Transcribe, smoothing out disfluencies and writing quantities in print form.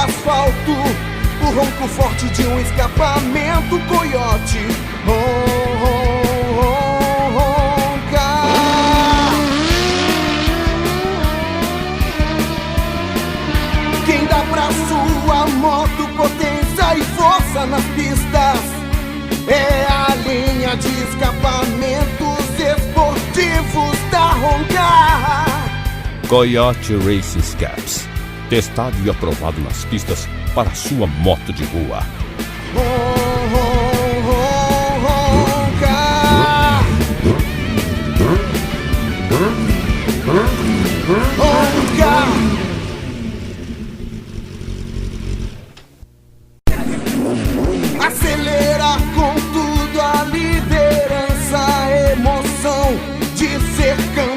asfalto, o ronco forte de um escapamento. Coiote ronca. Quem dá pra sua moto potência e força nas pistas é a linha de escapamentos esportivos da Honda. Coiote Racing Caps, testado e aprovado nas pistas para sua moto de rua. Acelera com tudo, a liderança, a emoção de ser campeão.